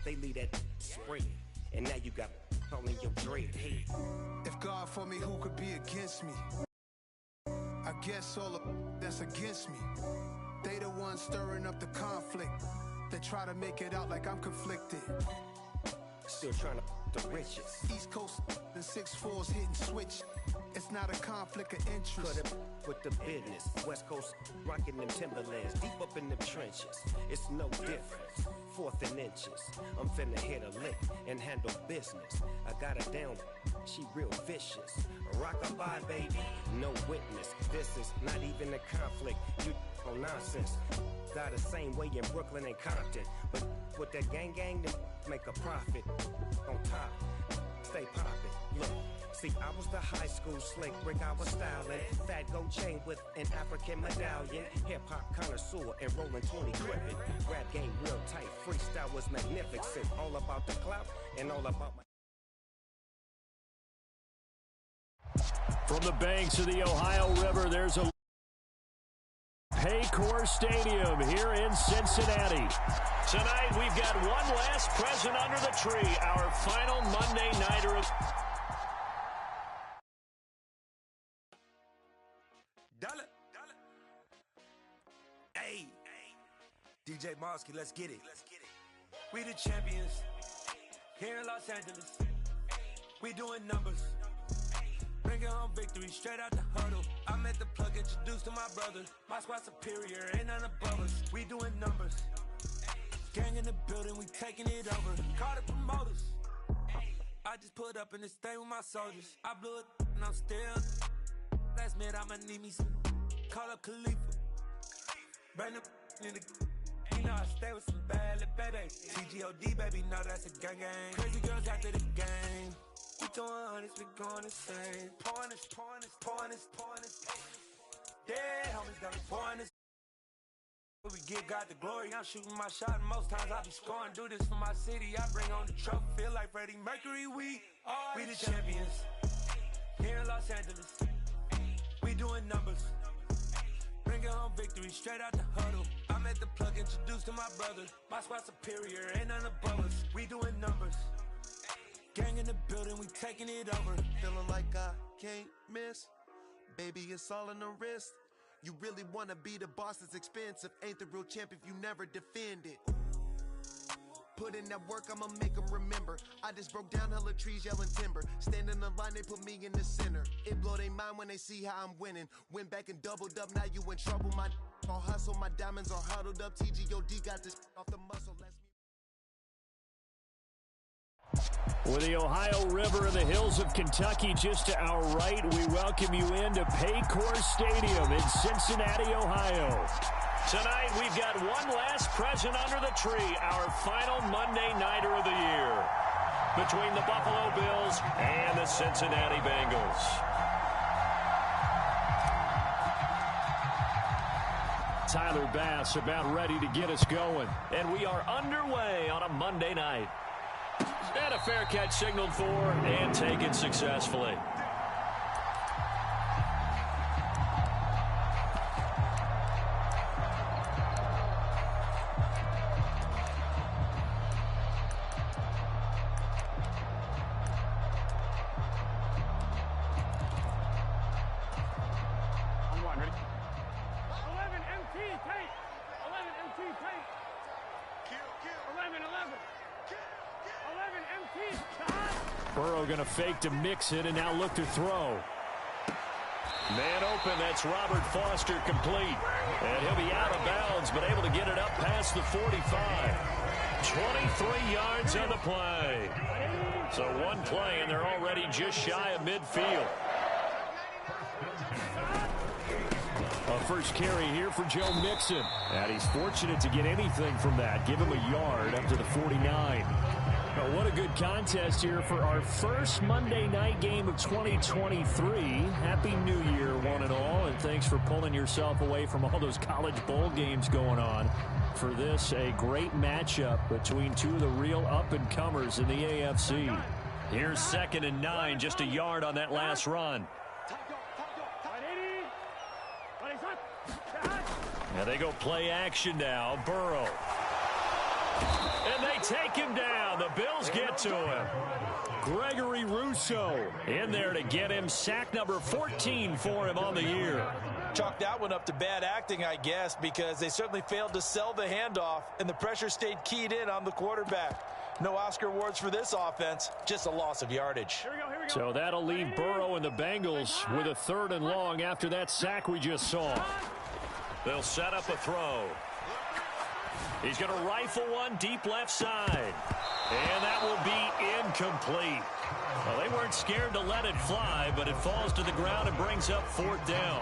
they leave that spread. And now you got all in your dread head. If God for me, who could be against me? I guess all of that's against me. They the ones stirring up the conflict. They try to make it out like I'm conflicted. Still trying to the riches. East Coast and 6'4s hitting switch. It's not a conflict of interest. Cut it with the business. West Coast rocking them Timberlands, deep up in them trenches. It's no difference. Fourth and inches. I'm finna hit a lick and handle business. I got her down. She real vicious. Rock-a-bye, baby. No witness. This is not even a conflict. You on nonsense. Got the same way in Brooklyn and Compton. But with that gang, then make a profit. On top, stay poppin'. Look, see, I was the high school slick brick, I was styling. Fat gold chain with an African medallion. Hip-hop connoisseur and rolling 20 crippin'. Rap game real tight, freestyle was magnificent. All about the clout and all about my... From the banks of the Ohio River, there's a Paycor Stadium here in Cincinnati. Tonight, we've got one last present under the tree, our final Monday nighter of... Dollar. Hey, DJ Mosky, let's get it. We the champions here in Los Angeles. We doing numbers. Bringing home victory straight out the huddle. I'm at the plug, introduced to my brothers. My squad superior, ain't none above us. We doing numbers. Gang in the building, we taking it over. Call the promoters. I just put up in this thing with my soldiers. I blew it and I'm still. Last minute, I'ma need me some. Call up Khalifa. Bring them in the. You know I stay with some bad little baby. TGOD, baby, know that's a gang gang. Crazy girls after the game. We throwing hundreds, we going insane. Pouring this. Yeah, homies got me pouring this. We give God the glory, I'm shooting my shot, and most times I be scoring. Do this for my city, I bring on the trophy. Feel like Freddie Mercury, we the champions. Here in Los Angeles, we doing numbers. Bringing home victory straight out the huddle. I'm at the plug, introduced to my brothers. My squad superior, ain't none above us. We doing numbers. Gang in the building, we taking it over. Feeling like I can't miss. Baby, it's all in the wrist. You really wanna be the boss, it's expensive. Ain't the real champ if you never defend it. Put in that work, I'ma make them remember. I just broke down hella trees, yelling timber. Stand in the line, they put me in the center. It blow their mind when they see how I'm winning. Went back and doubled up, now you in trouble. My all hustle, my diamonds are huddled up. TGOD got this off the muscle. With the Ohio River and the hills of Kentucky just to our right, we welcome you into Paycor Stadium in Cincinnati, Ohio. Tonight, we've got one last present under the tree, our final Monday nighter of the year, between the Buffalo Bills and the Cincinnati Bengals. Tyler Bass about ready to get us going, and we are underway on a Monday night. And a fair catch signaled for and taken successfully. On one, ready? 11 MT tape. 11 MT tape. 11. 11 MT. Burrow going to fake to mix it and now look to throw. Man open, that's Robert Foster complete. And he'll be out of bounds, but able to get it up past the 45. 23 yards on the play. So one play, and they're already just shy of midfield. A first carry here for Joe Mixon. And he's fortunate to get anything from that. Give him a yard up to the 49. But what a good contest here for our first Monday night game of 2023. Happy New Year, one and all, and thanks for pulling yourself away from all those college bowl games going on. For this, a great matchup between two of the real up-and-comers in the AFC. Here's 2nd and 9, just a yard on that last run. Now they go play action now. Burrow. And they take him down. to him. Gregory Rousseau in there to get him sack number 14 for him on the year. Chalk that one up to bad acting, I guess, because they certainly failed to sell the handoff, and the pressure stayed keyed in on the quarterback. No Oscar awards for this offense, just a loss of yardage. Here we go. So that'll leave Burrow and the Bengals with a 3rd and long after that sack we just saw. They'll set up a throw. He's going to rifle one deep left side. And that will be incomplete. Well, they weren't scared to let it fly, but it falls to the ground and brings up 4th down.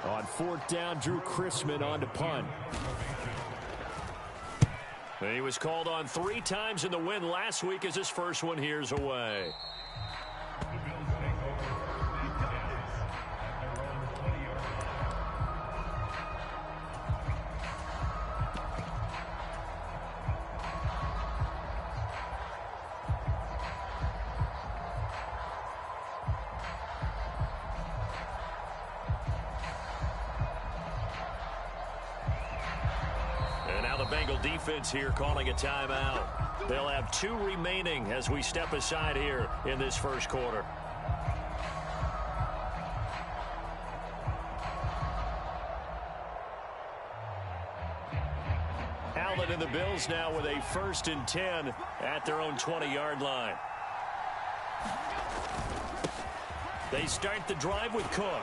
On 4th down, Drew Chrisman on to punt. He was called on 3 times in the win last week as his first one here's away. Bengal defense here calling a timeout. They'll have 2 remaining as we step aside here in this first quarter. Allen and the Bills now with a 1st and 10 at their own 20-yard line. They start the drive with Cook.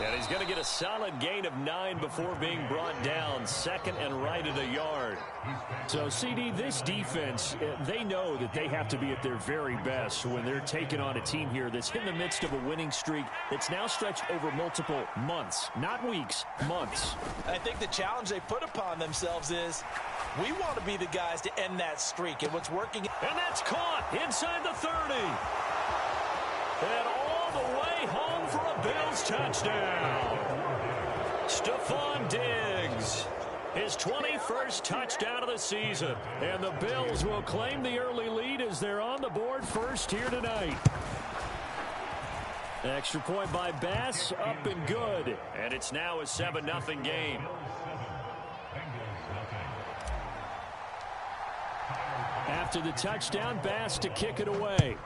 And he's going to get a solid gain of 9 before being brought down, 2nd and right at a yard. So, CD, this defense, they know that they have to be at their very best when they're taking on a team here that's in the midst of a winning streak that's now stretched over multiple months, not weeks, months. I think the challenge they put upon themselves is we want to be the guys to end that streak, and what's working. And that's caught inside the 30. And all the way home for a Bills touchdown. Stephon Diggs, his 21st touchdown of the season. And the Bills will claim the early lead as they're on the board first here tonight. Extra point by Bass, up and good. And it's now a 7-0 game. After the touchdown, Bass to kick it away.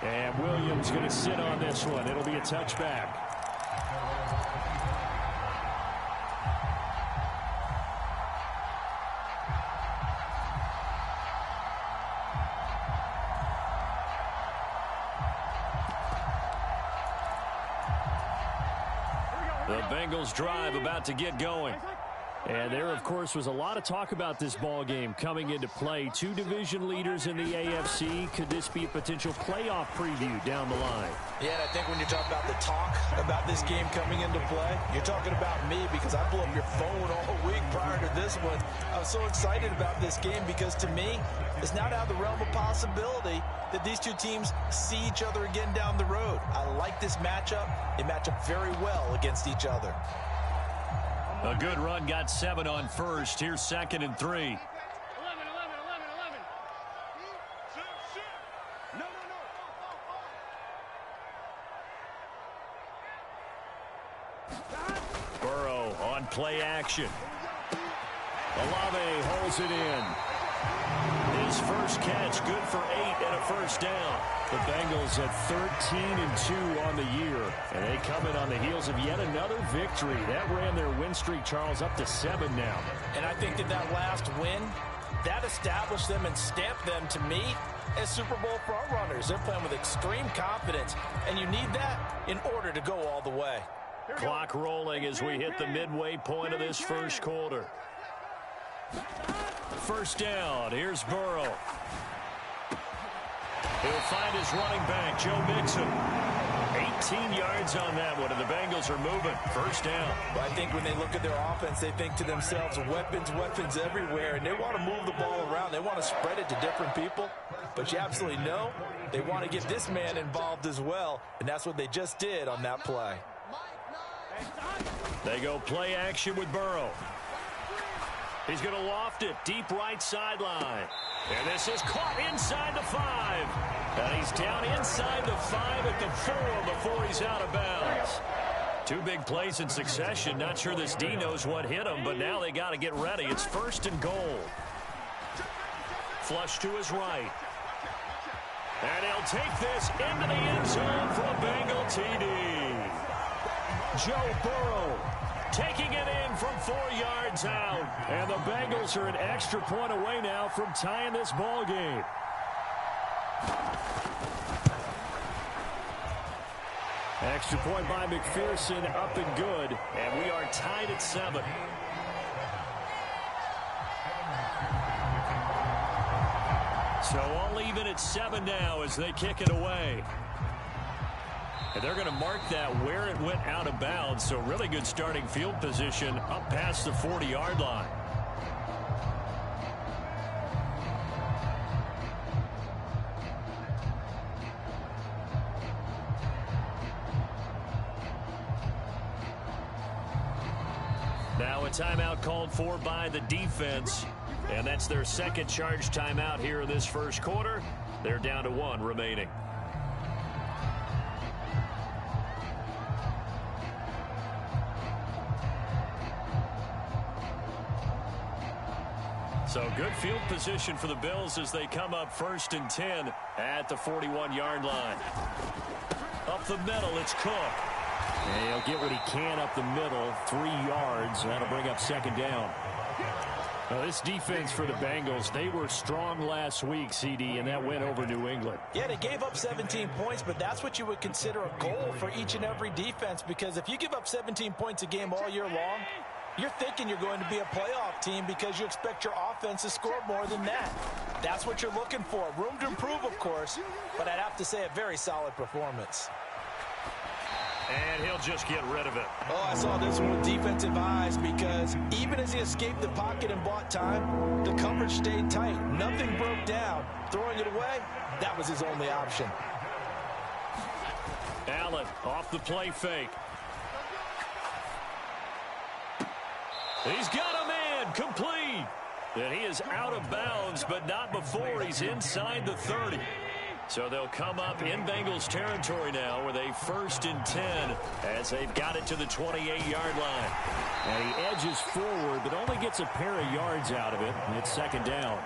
And Williams going to sit on this one. It'll be a touchback. The Bengals drive about to get going. And there, of course, was a lot of talk about this ball game coming into play. 2 division leaders in the AFC. Could this be a potential playoff preview down the line? Yeah, and I think when you talk about the talk about this game coming into play, you're talking about me because I blew up your phone all week prior to this one. I was so excited about this game because, to me, it's not out of the realm of possibility that these 2 teams see each other again down the road. I like this matchup. They match up very well against each other. A good run, got 7 on first. Here's 2nd and 3. 11. Burrow on play action. Olave holds it in. His first catch, good for 8 and a first down. The Bengals at 13-2 on the year. And they come in on the heels of yet another victory. That ran their win streak, Charles, up to 7 now. And I think that last win, that established them and stamped them, to me, as Super Bowl frontrunners. They're playing with extreme confidence, and you need that in order to go all the way. Clock rolling as we hit the midway point of this first quarter. First down. Here's Burrow. He'll find his running back, Joe Mixon. 18 yards on that one, and the Bengals are moving. First down. But I think when they look at their offense, they think to themselves, weapons everywhere, and they want to move the ball around. They want to spread it to different people. But you absolutely know they want to get this man involved as well, and that's what they just did on that play. They go play action with Burrow. He's going to loft it deep right sideline. And this is caught inside the 5. And he's down inside the 5 at the 4 before he's out of bounds. Two big plays in succession. Not sure this D knows what hit him, but now they got to get ready. It's 1st and goal. Flush to his right. And he'll take this into the end zone for a Bengal TD. Joe Burrow taking it in from 4 yards out. And the Bengals are an extra point away now from tying this ball game. Extra point by McPherson, up and good. And we are tied at 7. So all even at 7 now as they kick it away. And they're going to mark that where it went out of bounds. So really good starting field position up past the 40-yard line. Now a timeout called for by the defense. And that's their second charge timeout here in this first quarter. They're down to 1 remaining. So good field position for the Bills as they come up 1st and 10 at the 41-yard line. Up the middle, it's Cook. And he'll get what he can up the middle, 3 yards. That'll bring up 2nd down. Now, this defense for the Bengals, they were strong last week, CD, and that went over New England. Yeah, they gave up 17 points, but that's what you would consider a goal for each and every defense, because if you give up 17 points a game all year long, you're thinking you're going to be a playoff team because you expect your offense to score more than that. That's what you're looking for. Room to improve, of course, but I'd have to say a very solid performance. And he'll just get rid of it. Oh, I saw this one with defensive eyes because even as he escaped the pocket and bought time, the coverage stayed tight. Nothing broke down. Throwing it away, that was his only option. Allen off the play fake. He's got a man complete. And he is out of bounds, but not before he's inside the 30. So they'll come up in Bengals territory now with a 1st and 10 as they've got it to the 28-yard line. And he edges forward, but only gets a pair of yards out of it. And it's 2nd down.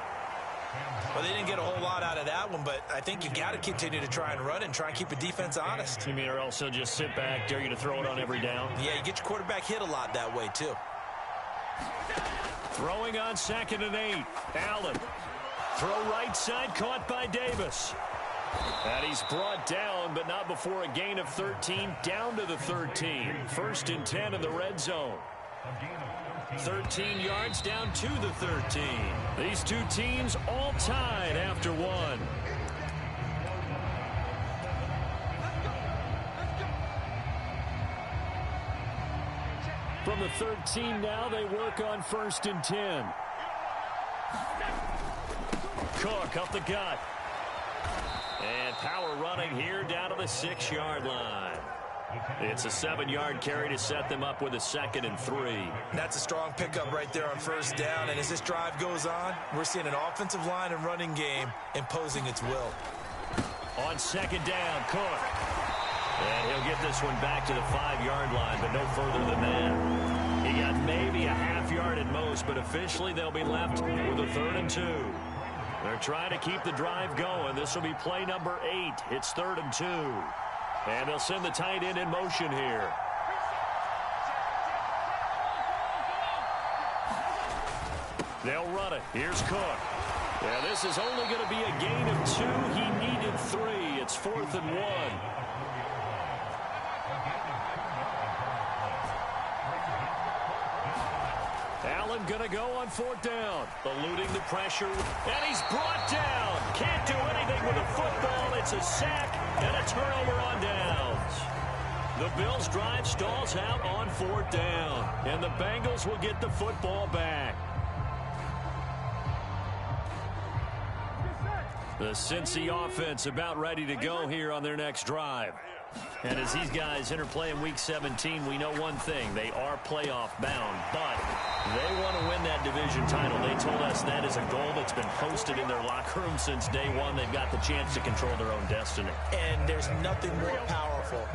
Well, they didn't get a whole lot out of that one, but I think you got to continue to try and run and try and keep the defense honest. You mean, or else they'll just sit back, dare you to throw it on every down? Yeah, you get your quarterback hit a lot that way, too. Throwing on 2nd and 8. Allen. Throw right side, caught by Davis. And he's brought down, but not before a gain of 13, down to the 13. 1st and 10 in the red zone. 13 yards down to the 13. These two teams all tied after 1. From the 13 now, they work on 1st and 10. Cook up the gut. And power running here down to the 6-yard line. It's a 7-yard carry to set them up with a 2nd and 3. That's a strong pickup right there on 1st down. And as this drive goes on, we're seeing an offensive line and running game imposing its will. On 2nd down, Cook. And he'll get this one back to the 5-yard line, but no further than that. He got maybe a half yard at most, but officially they'll be left with a 3rd and 2. They're trying to keep the drive going. This will be play number 8. It's 3rd and 2. And they'll send the tight end in motion here. They'll run it. Here's Cook. Yeah, this is only going to be a gain of 2. He needed 3. It's 4th and 1. Allen going to go on 4th down. Eluding the pressure. And he's brought down. Can't do anything with a football. It's a sack and a turnover on downs. The Bills' drive stalls out on 4th down. And the Bengals will get the football back. The Cincy offense about ready to go here on their next drive. And as these guys interplay in Week 17, we know one thing. They are playoff bound, but they want to win that division title. They told us that is a goal that's been posted in their locker room since day one. They've got the chance to control their own destiny. And there's nothing more powerful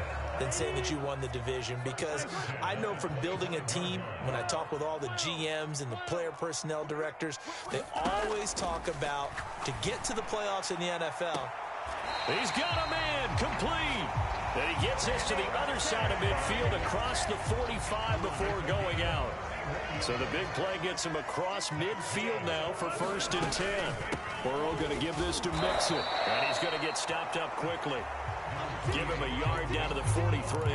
than saying that you won the division, because I know from building a team, when I talk with all the GMs and the player personnel directors, they always talk about to get to the playoffs in the NFL. He's got a man complete. And he gets this to the other side of midfield across the 45 before going out. So the big play gets him across midfield now for 1st and 10. Burrow going to give this to Mixon. And he's going to get stopped up quickly. Give him a yard down to the 43.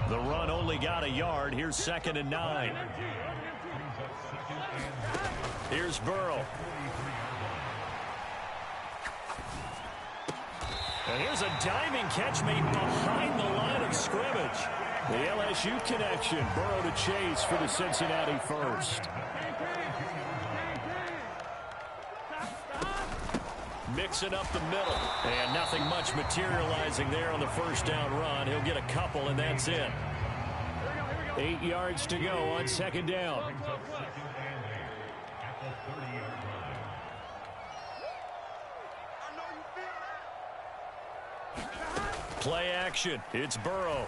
The run only got a yard. Here's 2nd and 9. Here's Burrow. And here's a diving catch made behind the line of scrimmage. The LSU connection. Burrow to Chase for the Cincinnati first. Mixing up the middle. And nothing much materializing there on the first down run. He'll get a couple, and that's it. 8 yards to go on 2nd down. Play action. It's Burrow.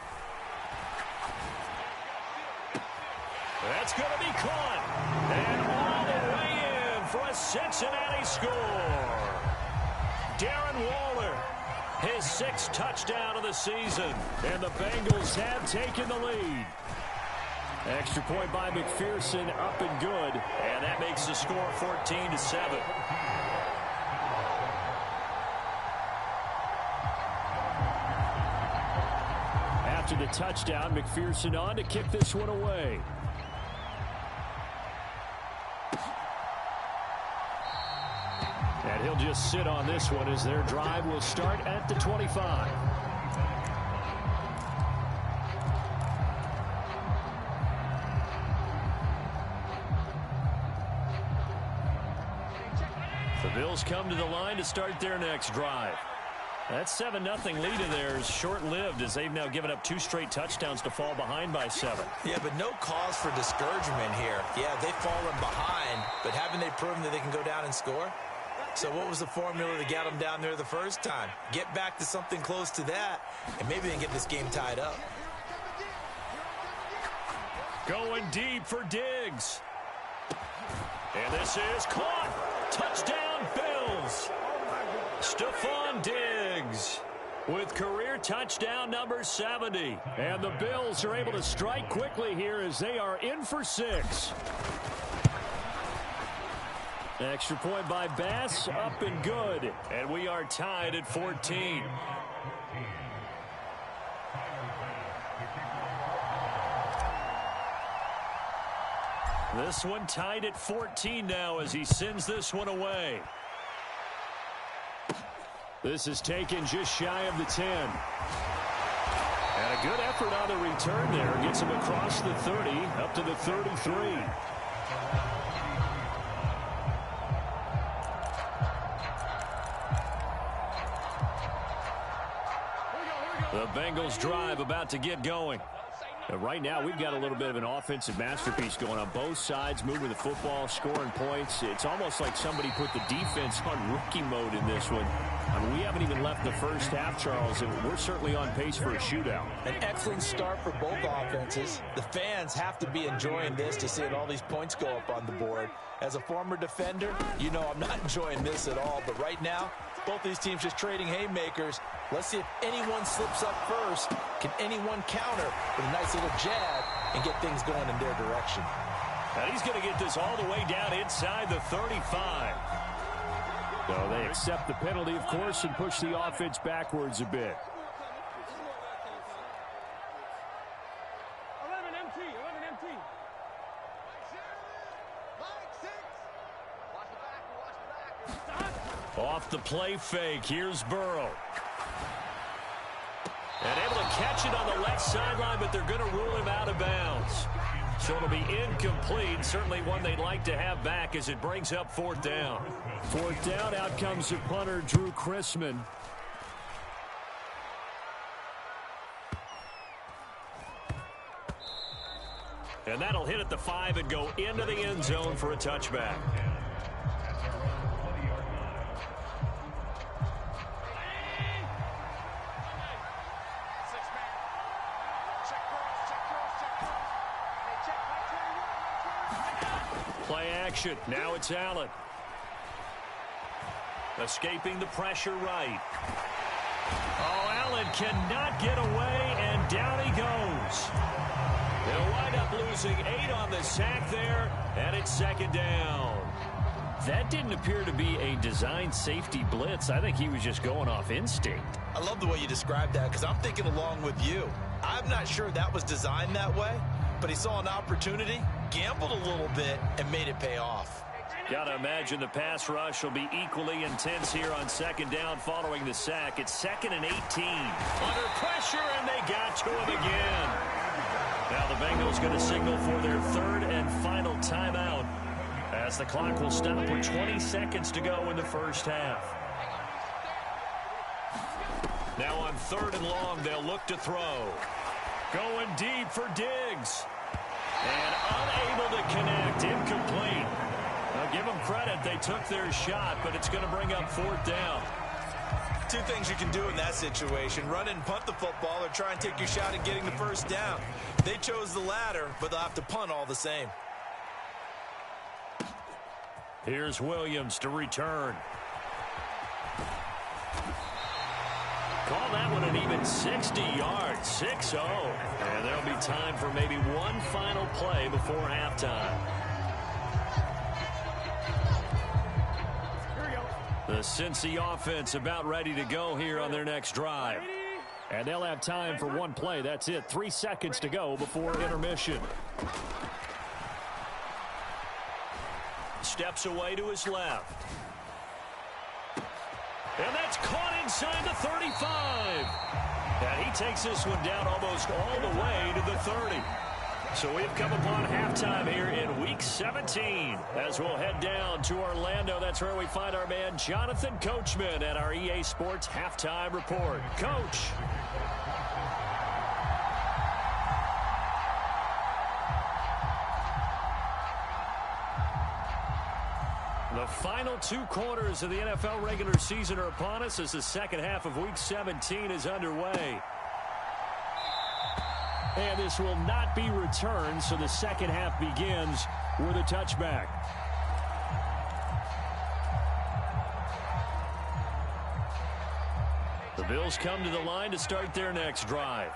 That's going to be caught. And all the way in for a Cincinnati score. Darren Waller, his 6th touchdown of the season. And the Bengals have taken the lead. Extra point by McPherson, up and good. And that makes the score 14-7. After the touchdown, McPherson on to kick this one away. And he'll just sit on this one as their drive will start at the 25. The Bills come to the line to start their next drive. That 7-0 lead of theirs short-lived as they've now given up 2 straight touchdowns to fall behind by 7. Yeah, but no cause for discouragement here. Yeah, they've fallen behind, but haven't they proven that they can go down and score? So what was the formula that got them down there the first time? Get back to something close to that, and maybe they can get this game tied up. Going deep for Diggs. And this is caught. Touchdown, Bills. Stephon Diggs with career touchdown number 70. And the Bills are able to strike quickly here as they are in for 6. Extra point by Bass, up and good. And we are tied at 14. This one tied at 14 now as he sends this one away. This is taken just shy of the 10. And a good effort on the return there. Gets him across the 30, up to the 33. The Bengals drive about to get going. Right now, we've got a little bit of an offensive masterpiece going on both sides, moving the football, scoring points. It's almost like somebody put the defense on rookie mode in this one. I mean, we haven't even left the first half, Charles, and we're certainly on pace for a shootout. An excellent start for both offenses. The fans have to be enjoying this to see all these points go up on the board. As a former defender, you know I'm not enjoying this at all, but right now, both these teams just trading haymakers. Let's see if anyone slips up first. Can anyone counter with a nice little jab and get things going in their direction? And he's going to get this all the way down inside the 35. So they accept the penalty, of course, and push the offense backwards a bit. 11 MT, 11 MT. Off the play fake, here's Burrow. And able to catch it on the left sideline, but they're going to rule him out of bounds. So it'll be incomplete. Certainly one they'd like to have back as it brings up 4th down. 4th down, out comes the punter, Drew Chrisman. And that'll hit at the 5 and go into the end zone for a touchback. Play action. Now it's Allen. Escaping the pressure right. Oh, Allen cannot get away, and down he goes. They'll wind up losing 8 on the sack there, and it's second down. That didn't appear to be a design safety blitz. I think he was just going off instinct. I love the way you described that because I'm thinking along with you. I'm not sure that was designed that way, but he saw an opportunity, gambled a little bit, and made it pay off. Got to imagine the pass rush will be equally intense here on second down following the sack. It's 2nd and 18. Under pressure, and they got to him again. Now the Bengals going to signal for their 3rd and final timeout, as the clock will stop with 20 seconds to go in the first half. Now on 3rd and long, they'll look to throw. Going deep for Diggs. And unable to connect. Incomplete. Now give them credit. They took their shot, but it's going to bring up 4th down. 2 things you can do in that situation. Run and punt the football or try and take your shot at getting the first down. They chose the latter, but they'll have to punt all the same. Here's Williams to return. Call that one an even 60 yards, 6-0. And there'll be time for maybe one final play before halftime. The Cincy offense about ready to go here on their next drive. And they'll have time for one play. That's it. 3 seconds to go before intermission. Steps away to his left. And that's caught inside the 35. And he takes this one down almost all the way to the 30. So we've come upon halftime here in Week 17. As we'll head down to Orlando, that's where we find our man Jonathan Coachman at our EA Sports Halftime Report. Coach. The final 2 quarters of the NFL regular season are upon us as the second half of Week 17 is underway. And this will not be returned, so the second half begins with a touchback. The Bills come to the line to start their next drive.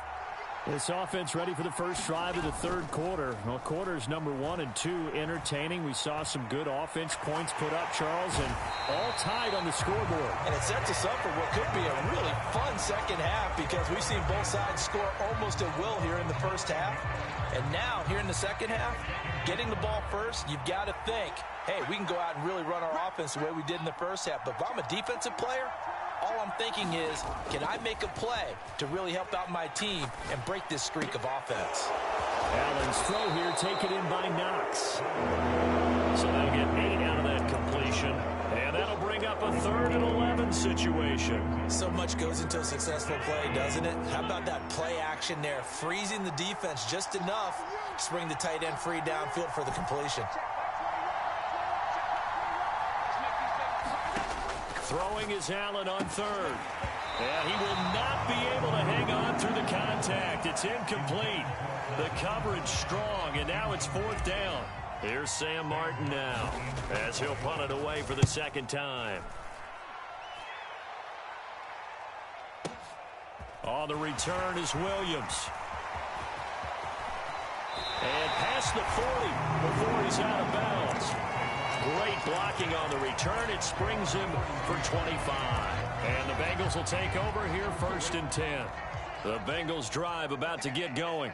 This offense ready for the first drive of the 3rd quarter. Well, quarters number 1 and 2 entertaining. We saw some good offense points put up, Charles, and all tied on the scoreboard. And it sets us up for what could be a really fun second half because we've seen both sides score almost at will here in the first half. And now, here in the second half, getting the ball first, you've got to think, hey, we can go out and really run our offense the way we did in the first half. But if I'm a defensive player, all I'm thinking is, can I make a play to really help out my team and break this streak of offense? Allen's throw here taken in by Knox. So they'll get 8 out of that completion. And that'll bring up a 3rd and 11 situation. So much goes into a successful play, doesn't it? How about that play action there? Freezing the defense just enough to bring the tight end free downfield for the completion. Throwing is Allen on 3rd. And he will not be able to hang on through the contact. It's incomplete. The coverage strong, and now it's 4th down. Here's Sam Martin now, as he'll punt it away for the second time. On the return is Williams. And past the 40 before he's out of bounds. Great blocking on the return. It springs him for 25. And the Bengals will take over here 1st and 10. The Bengals drive about to get going.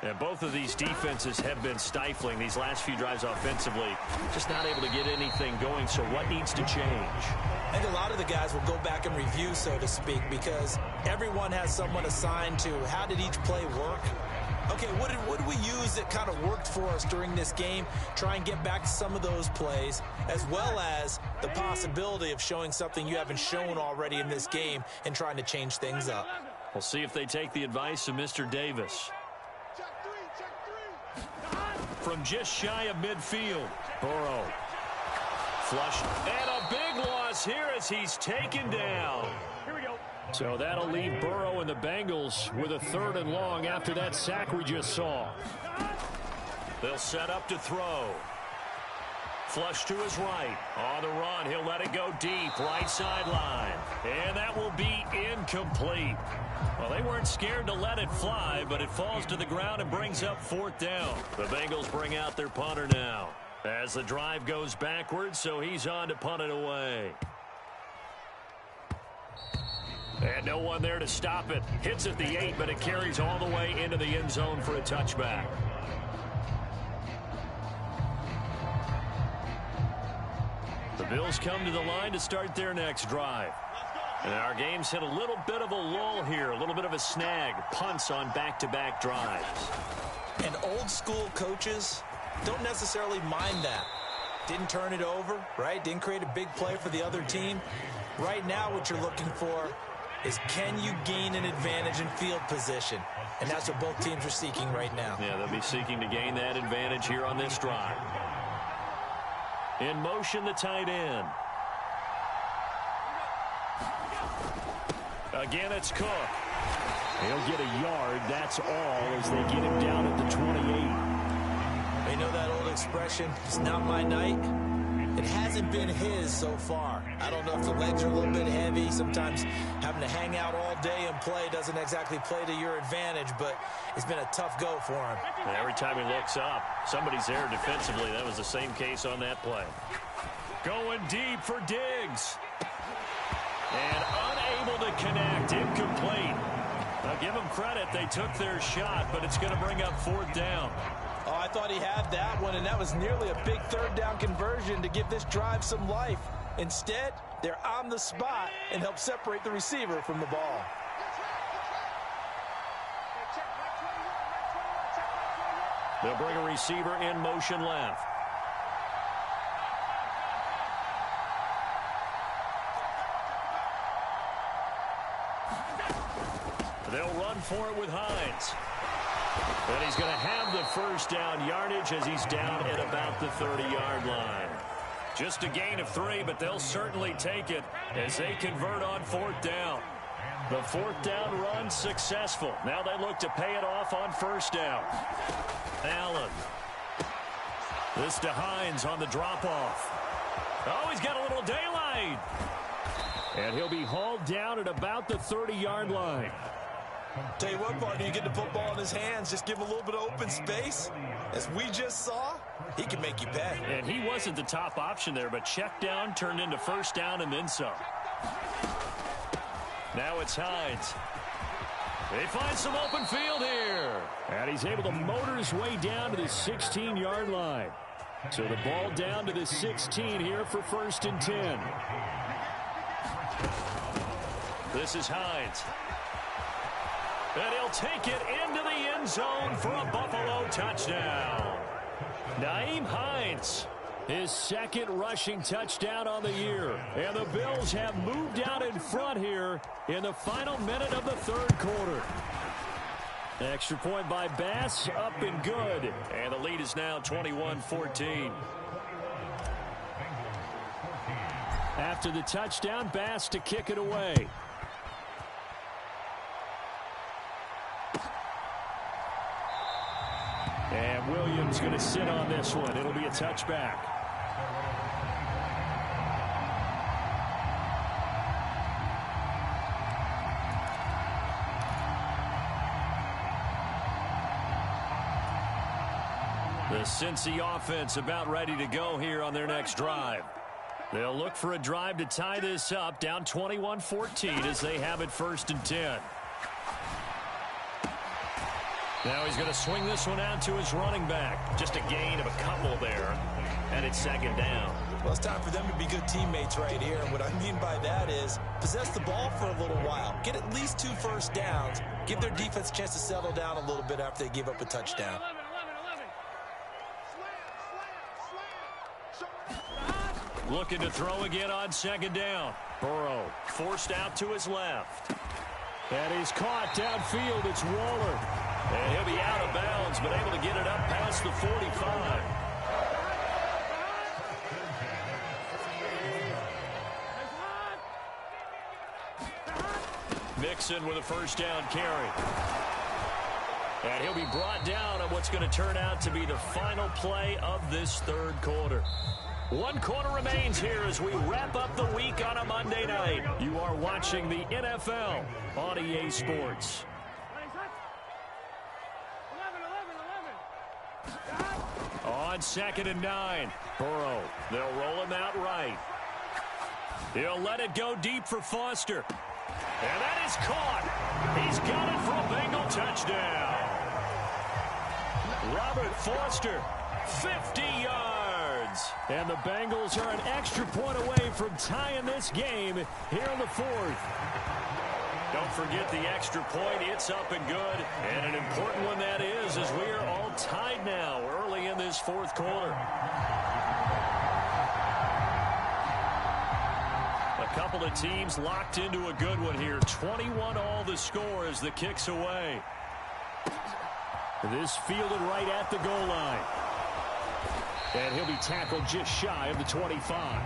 And both of these defenses have been stifling these last few drives offensively. Just not able to get anything going. So what needs to change? I think a lot of the guys will go back and review, so to speak, because everyone has someone assigned to how did each play work. Okay, what did we use that kind of worked for us during this game? Try and get back to some of those plays, as well as the possibility of showing something you haven't shown already in this game and trying to change things up. We'll see if they take the advice of Mr. Davis. From just shy of midfield, Burrow. Flush, and a big loss here as he's taken down. Here we go. So that'll leave Burrow and the Bengals with a 3rd and long after that sack we just saw. They'll set up to throw. Flush to his right. On the run, he'll let it go deep, right sideline. And that will be incomplete. Well, they weren't scared to let it fly, but it falls to the ground and brings up 4th down. The Bengals bring out their punter now as the drive goes backwards, so he's on to punt it away. And no one there to stop it. Hits at the 8, but it carries all the way into the end zone for a touchback. The Bills come to the line to start their next drive. And our game's hit a little bit of a lull here, a little bit of a snag. Punts on back-to-back drives. And old school coaches don't necessarily mind that. Didn't turn it over, right? Didn't create a big play for the other team. Right now what you're looking for is, can you gain an advantage in field position? And that's what both teams are seeking right now. Yeah, they'll be seeking to gain that advantage here on this drive. In motion, the tight end. Again, it's Cook. He'll get a yard, that's all, as they get him down at the 28. They know that old expression, it's not my night. It hasn't been his so far. I don't know if the legs are a little bit heavy. Sometimes having to hang out all day and play doesn't exactly play to your advantage, but it's been a tough go for him. And every time he looks up, somebody's there defensively. That was the same case on that play. Going deep for Diggs. And unable to connect, incomplete. Now give them credit, they took their shot, but it's going to bring up 4th down. Oh, I thought he had that one, and that was nearly a big 3rd down conversion to give this drive some life. Instead, they're on the spot and help separate the receiver from the ball. They'll bring a receiver in motion left. They'll run for it with Hines. And he's going to have the 1st down yardage as he's down at about the 30-yard line. Just a gain of 3, but they'll certainly take it as they convert on 4th down. The 4th down run successful. Now they look to pay it off on 1st down. Allen. This to Hines on the drop-off. Oh, he's got a little daylight. And he'll be hauled down at about the 30-yard line. Tell you what, partner, you get the football in his hands, just give him a little bit of open space. As we just saw, he can make you pay. And he wasn't the top option there, but check down turned into 1st down and then some. Now it's Hines. They find some open field here. And he's able to motor his way down to the 16-yard line. So the ball down to the 16 here for 1st and 10. This is Hines. And he'll take it into the end zone for a Buffalo touchdown. Nyheim Hines, his 2nd rushing touchdown on the year. And the Bills have moved out in front here in the final minute of the 3rd quarter. Extra point by Bass, up and good. And the lead is now 21-14. After the touchdown, Bass to kick it away. And Williams going to sit on this one. It'll be a touchback. The Cincy offense about ready to go here on their next drive. They'll look for a drive to tie this up, down 21-14 as they have it 1st and 10. Now he's going to swing this one out to his running back. Just a gain of a couple there, and it's 2nd down. Well, it's time for them to be good teammates right here. And what I mean by that is possess the ball for a little while. Get at least 2 1st downs. Give their defense a chance to settle down a little bit after they give up a touchdown. Looking to throw again on 2nd down. Burrow forced out to his left. And he's caught downfield. It's Waller. And he'll be out of bounds, but able to get it up past the 45. Mixon with a 1st down carry. And he'll be brought down on what's going to turn out to be the final play of this third quarter. 1 quarter remains here as we wrap up the week on a Monday night. You are watching the NFL on EA Sports. On 2nd and 9, Burrow. They'll roll him out right. He'll let it go deep for Foster. And that is caught. He's got it for a Bengal touchdown. Robert Foster, 50 yards. And the Bengals are an extra point away from tying this game here in the 4th. Don't forget the extra point. It's up and good. And an important one that is, as we are all tied now early in this 4th quarter. A couple of teams locked into a good one here. 21 all the score as the kick's away. This fielded right at the goal line. And he'll be tackled just shy of the 25.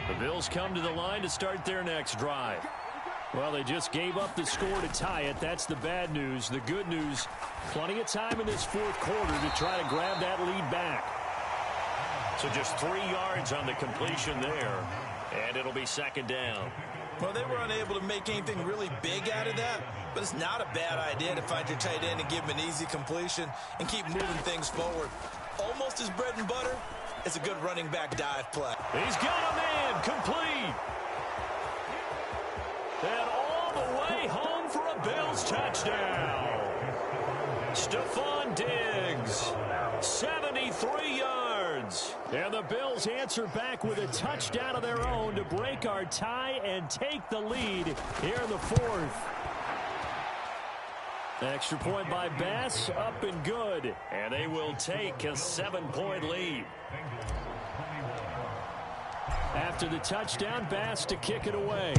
The Bills come to the line to start their next drive. Well, they just gave up the score to tie it. That's the bad news. The good news, plenty of time in this 4th quarter to try to grab that lead back. So just 3 yards on the completion there, and it'll be 2nd down. Well, they were unable to make anything really big out of that, but it's not a bad idea to find your tight end and give him an easy completion and keep moving things forward. Almost his bread and butter. It's a good running back dive play. He's got a man complete. And all the way home for a Bills touchdown. Stephon Diggs, 73 yards. And the Bills answer back with a touchdown of their own to break our tie and take the lead here in the 4th. Extra point by Bass, up and good. And they will take a 7-point lead. After the touchdown, Bass to kick it away.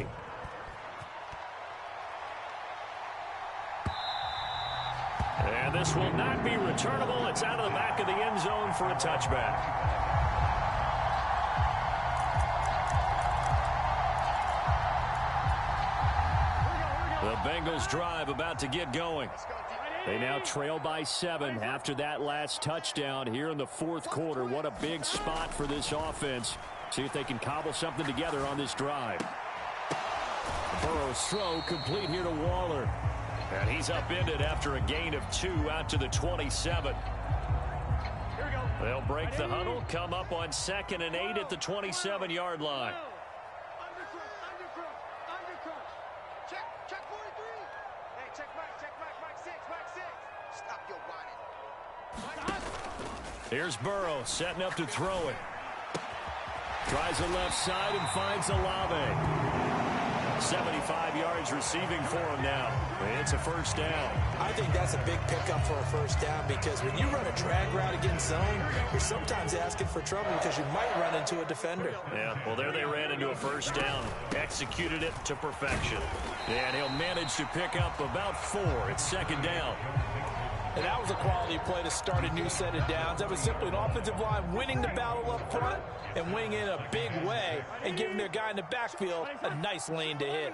And this will not be returnable. It's out of the back of the end zone for a touchback. The Bengals drive about to get going. They now trail by 7 after that last touchdown here in the 4th quarter. What a big spot for this offense. See if they can cobble something together on this drive. Burrow's throw complete here to Waller. And he's upended after a gain of 2 out to the 27. They'll break the huddle, come up on 2nd and 8 at the 27-yard line. Check 43. Hey, check Mike 6. Stop your whining. Here's Burrow setting up to throw it. Tries the left side and finds Olave. 75 yards receiving for him now. It's a 1st down. I think that's a big pickup for a 1st down because when you run a drag route against zone, you're sometimes asking for trouble because you might run into a defender. Yeah, well, there they ran into a 1st down. Executed it to perfection. And he'll manage to pick up about 4. It's 2nd down. And that was a quality play to start a new set of downs. That was simply an offensive line winning the battle up front and winning in a big way and giving their guy in the backfield a nice lane to hit.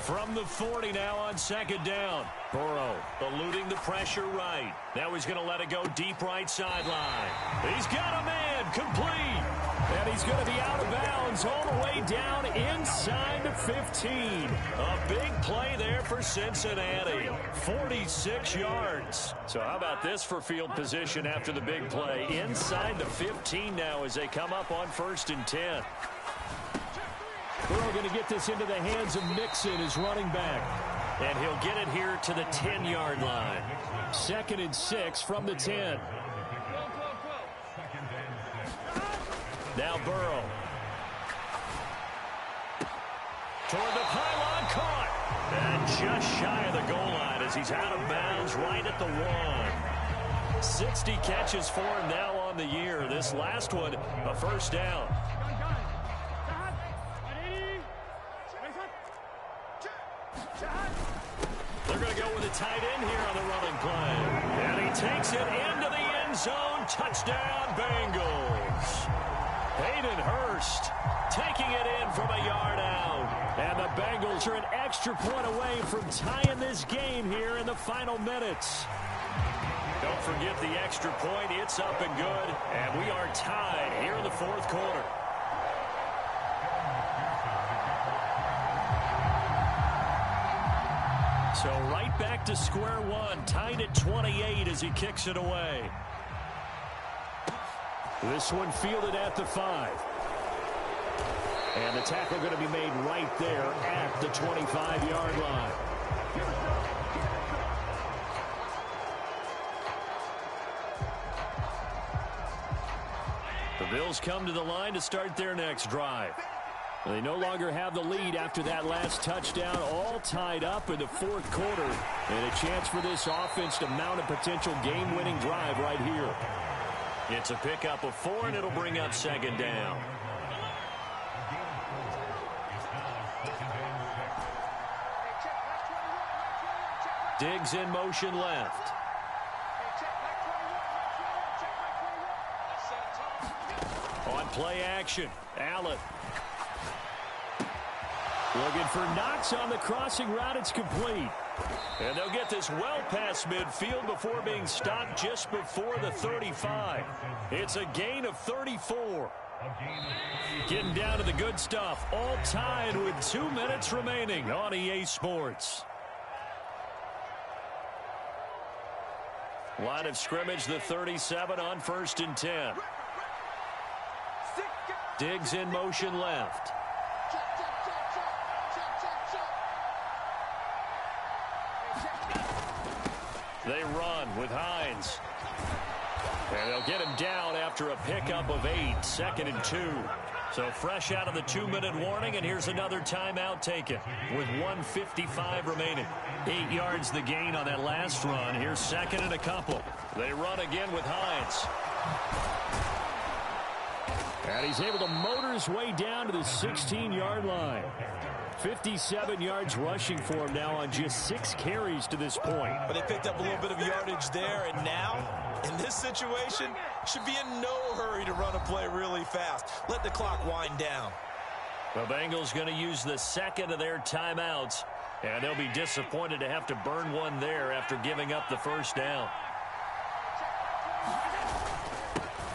From the 40 now on 2nd down. Burrow eluding the pressure right. Now he's going to let it go deep right sideline. He's got a man complete. And he's going to be out of bounds all the way down inside the 15. A big play there for Cincinnati. 46 yards. So how about this for field position after the big play? Inside the 15 now as they come up on 1st and 10. Burrow going to get this into the hands of Mixon, his running back. And he'll get it here to the 10-yard line. 2nd and 6 from the 10. Now Burrow. Toward the pylon, caught. And just shy of the goal line as he's out of bounds right at the 1. 60 catches for him now on the year. This last one, a 1st down. They're going to go with a tight end here on the running play. takes it into the end zone. Touchdown, Bengals. Hayden Hurst taking it in from a yard out. And the Bengals are an extra point away from tying this game here in the final minutes. Don't forget the extra point. It's up and good. And we are tied here in the fourth quarter. So right back to square one, tied at 28 as he kicks it away. This one fielded at the 5. And the tackle going to be made right there at the 25-yard line. The Bills come to the line to start their next drive. They no longer have the lead after that last touchdown, all tied up in the fourth quarter. And a chance for this offense to mount a potential game-winning drive right here. It's a pickup of 4, and it'll bring up second down. Diggs in motion left. On play action, Allen. Looking for Knox on the crossing route. It's complete. And they'll get this well past midfield before being stopped just before the 35. It's a gain of 34. Getting down to the good stuff. All tied with 2 minutes remaining on EA Sports. Line of scrimmage, the 37 on 1st and 10. Diggs in motion left. They run with Hines. And they'll get him down after a pickup of 8, 2nd and 2. So fresh out of the 2-minute warning, and here's another timeout taken with 1:55 remaining. 8 yards the gain on that last run. Here's 2nd and a couple. They run again with Hines. And he's able to motor his way down to the 16-yard line. 57 yards rushing for him now on just 6 carries to this point. But they picked up a little bit of yardage there, and now, in this situation, should be in no hurry to run a play really fast. Let the clock wind down. The Bengals going to use the 2nd of their timeouts, and they'll be disappointed to have to burn one there after giving up the first down.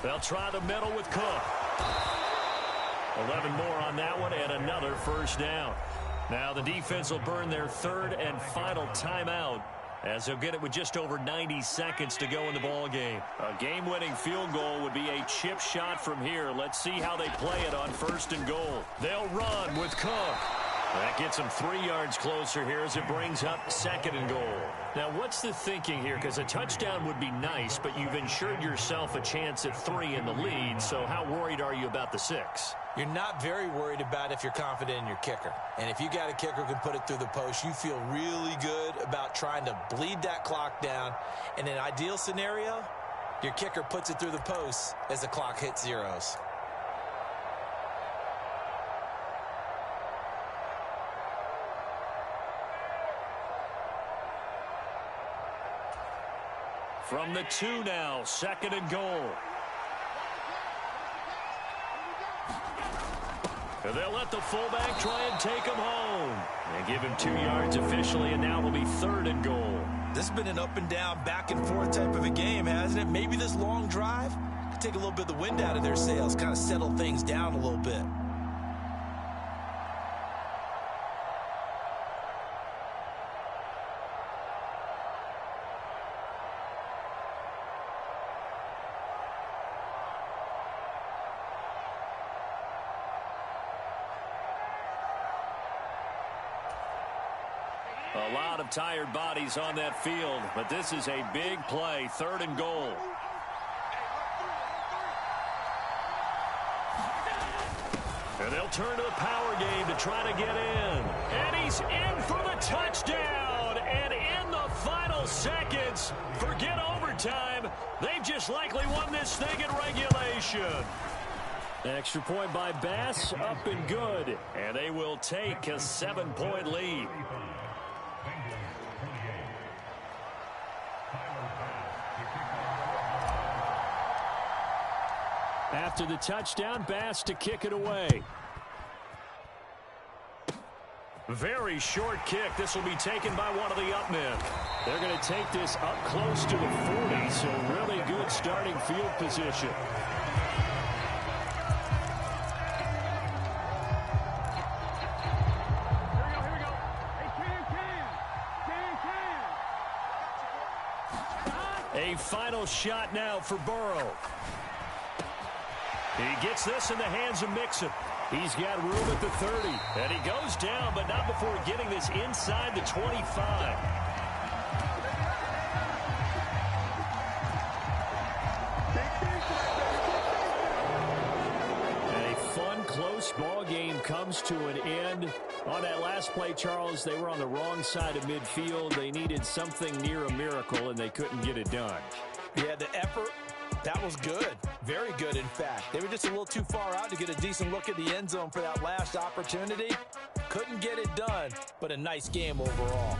They'll try the middle with Cook. 11 more on that one, and another first down. Now the defense will burn their 3rd and final timeout as they'll get it with just over 90 seconds to go in the ball game. A game-winning field goal would be a chip shot from here. Let's see how they play it on 1st and goal. They'll run with Cook. That gets them 3 yards closer here as it brings up 2nd and goal. Now, what's the thinking here? Because a touchdown would be nice, but you've ensured yourself a chance at 3 in the lead, so how worried are you about the 6? You're not very worried about if you're confident in your kicker. And if you got a kicker who can put it through the post, you feel really good about trying to bleed that clock down. In an ideal scenario, your kicker puts it through the post as the clock hits zeros. From the 2 now, 2nd and goal. And they'll let the fullback try and take him home. And give him 2 yards officially, and now it'll be 3rd and goal. This has been an up and down, back and forth type of a game, hasn't it? Maybe this long drive could take a little bit of the wind out of their sails, kind of settle things down a little bit. A lot of tired bodies on that field, but this is a big play, 3rd and goal. And they'll turn to the power game to try to get in. And he's in for the touchdown. And in the final seconds, forget overtime, they've just likely won this thing in regulation. Extra point by Bass, up and good. And they will take a 7-point lead. After the touchdown, Bass to kick it away. Very short kick. This will be taken by one of the up men. They're going to take this up close to the 40, so really good starting field position. Here we go. Hey, A final shot now for Burrow. He gets this in the hands of Mixon. He's got room at the 30. And he goes down, but not before getting this inside the 25. And a fun, close ball game comes to an end. On that last play, Charles, they were on the wrong side of midfield. They needed something near a miracle, and they couldn't get it done. Yeah, the effort, that was good. Very good, in fact. They were just a little too far out to get a decent look at the end zone for that last opportunity. Couldn't get it done, but a nice game overall.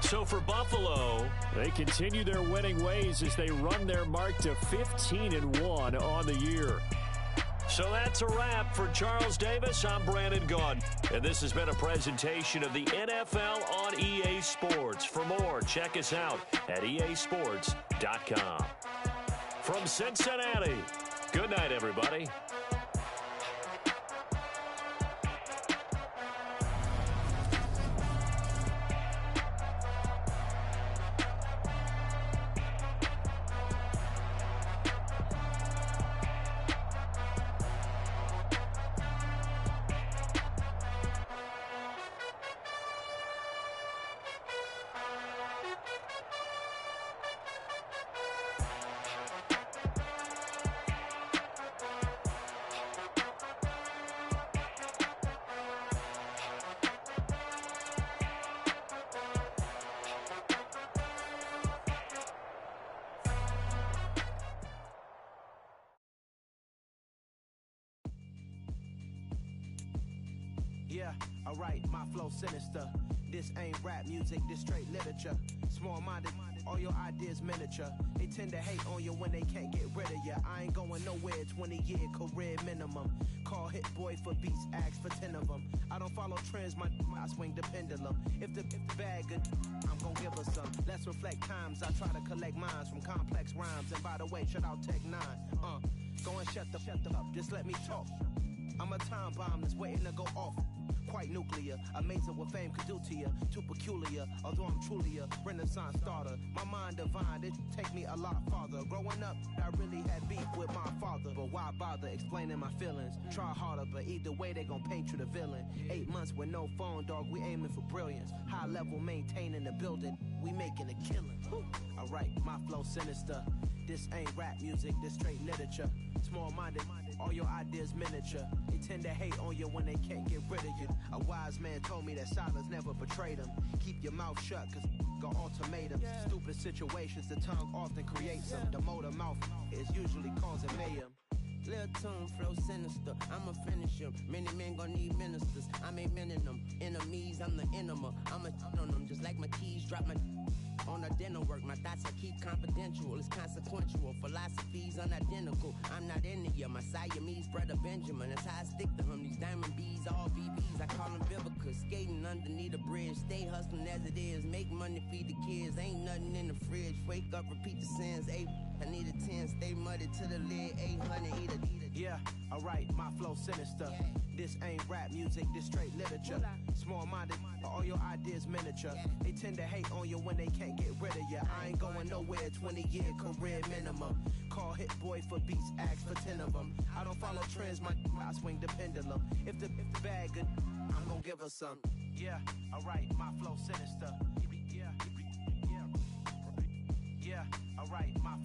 So for Buffalo, they continue their winning ways as they run their mark to 15-1 on the year. So that's a wrap. For Charles Davis, I'm Brandon Gaudin. And this has been a presentation of the NFL on EA Sports. For more, check us out at easports.com. From Cincinnati, good night, everybody. Yeah, alright, my flow sinister. This ain't rap music, this straight literature. Small-minded, all your ideas miniature. They tend to hate on you when they can't get rid of you. I ain't going nowhere, 20-year career minimum. Call Hit Boy for beats, ask for 10 of them. I don't follow trends, I swing the pendulum. If the bag good, I'm gonna give her some. Let's reflect times, I try to collect minds from complex rhymes. And by the way, shout out Tech 9. Go and shut the up, just let me talk. I'm a time bomb that's waiting to go off. Quite nuclear, amazing what fame could do to you. Too peculiar, although I'm truly a renaissance starter. My mind divine, it take me a lot farther. Growing up, I really had beef with my father. But why bother explaining my feelings? Try harder, but either way they gon' paint you the villain. 8 months with no phone, dog, we aiming for brilliance. High level maintaining the building, we making a killing. Alright, my flow sinister. This ain't rap music, this straight literature. Small-minded, all your ideas miniature. They tend to hate on you when they can't get rid of you. A wise man told me that silence never betrayed him. Keep your mouth shut, cause got ultimatums. Stupid situations, the tongue often creates them. The motor mouth is usually causing mayhem. Lil' tune, flow sinister, I'ma finish him. Many men gon' need ministers, I'm aiming them. Enemies, I'm the enema, I'ma on them. Just like my keys, drop my on a dinner work. My thoughts I keep confidential, it's consequential. Philosophies unidentical, I'm not into you. My Siamese brother Benjamin, that's how I stick to him. These diamond bees, all BBs, I call them Vivica. Skating underneath a bridge, stay hustling as it is. Make money, feed the kids, ain't nothing in the fridge. Wake up, repeat the sins, I need a 10, stay muddy to the lid, 800, eat a. Yeah, alright, my flow sinister. This ain't rap music, this straight literature. Small-minded, all your ideas miniature. They tend to hate on you when they can't get rid of you. I ain't going nowhere, 20-year career minimum. Call Hit Boy for beats, ask for 10 of them. I don't follow trends, I swing the pendulum. If the bag good, I'm gonna give her some. Yeah, alright, my flow sinister. Yeah, alright, my